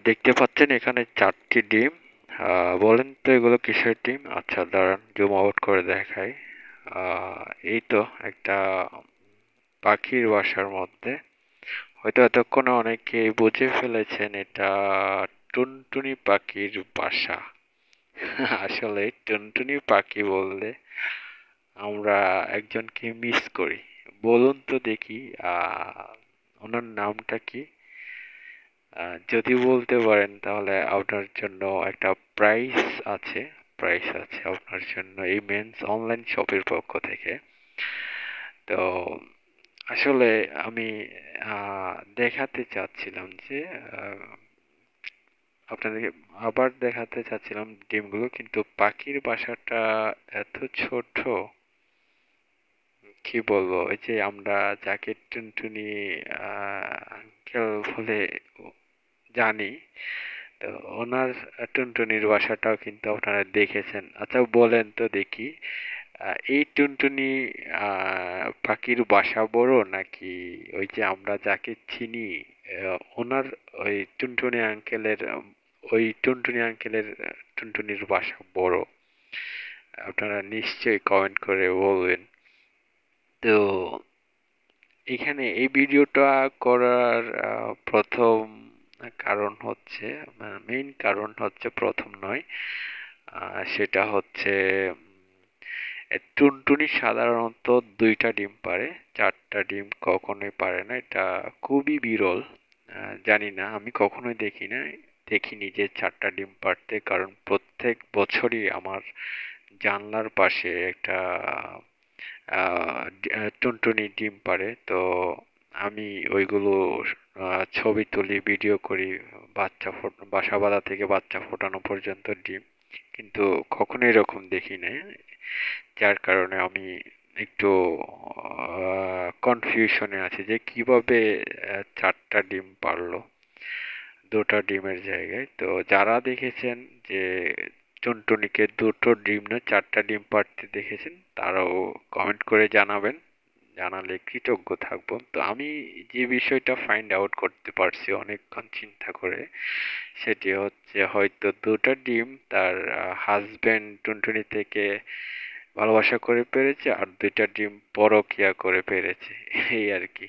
দেখতে পাচ্ছেন এখানে 4টি ডিম। বলেন তো এগুলো কিসের ডিম? আচ্ছা দাঁড়ান জুম আউট করে দেখাই। এই তো একটা পাখির বাসার মধ্যে। হয়তো এতক্ষণে অনেকেই বুঝে ফেলেছেন এটা টুনটুনি পাখির বাসা। আসলে টুনটুনি পাখি বললে আমরা একজনকে মিস করি। বলুন তো দেখি ওনার নামটা কি? যদি বলতে পারেন তাহলে আপনার জন্য একটা প্রাইস আছে। প্রাইস আছে আপনার জন্য এই মেন্স অনলাইন শপের পক্ষ থেকে। তো আসলে আমি দেখাতে চাচ্ছিলাম যে আপনাদেরকে আবার দেখাতে চাচ্ছিলাম ডিমগুলো, কিন্তু পাখির বাসাটা এত ছোট, কি বলবো, ওই যে আমরা যাকে টুনটুনি আঙ্কেল বলে জানি, তো ওনার টুনটুনির বাসাটাও কিন্তু আপনারা দেখেছেন। আচ্ছা বলেন তো দেখি, এই টুনটুনি পাখির বাসা বড় নাকি ওই যে আমরা যাকে চিনি ওনার ওই টুনটুনি আঙ্কেলের টুনটুনির বাসা বড়? আপনারা নিশ্চয়ই কমেন্ট করে বলবেন। তো এখানে এই ভিডিওটা করার প্রথম কারণ হচ্ছে, মেইন কারণ হচ্ছে, প্রথম নয়, সেটা হচ্ছে টুনটুনি সাধারণত 2টা ডিম পারে, 4টা ডিম কখনোই পারে না। এটা খুবই বিরল। জানি না, আমি কখনোই দেখিনি যে 4টা ডিম পারতে, কারণ প্রত্যেক বছরই আমার জানলার পাশে একটা টুনটুনি ডিম পাড়ে। তো আমি ওইগুলো ছবি তুলি, ভিডিও করি, বাসা বাঁধা থেকে বাচ্চা ফোটানো পর্যন্ত ডিম, কিন্তু কখনো এরকম দেখি নাই। যার কারণে আমি একটু কনফিউশনে আছি যে কিভাবে 4টা ডিম পারলো 2টা ডিমের জায়গায়। তো যারা দেখেছেন যে টুনটুনিকে 2টো ডিম না 4টা ডিম পাড়তে দেখেছেন, তারাও কমেন্ট করে জানাবেন। জানালে কৃতজ্ঞ থাকবো। তো আমি যে বিষয়টা ফাইন্ড আউট করতে পারছি অনেকক্ষণ চিন্তা করে, সেটি হচ্ছে হয়তো 2টা ডিম তার হাজবেন্ড টুনটুনি থেকে ভালোবাসা করে পেরেছে, আর 2টা ডিম পরকিয়া করে পেরেছে, এই আর কি।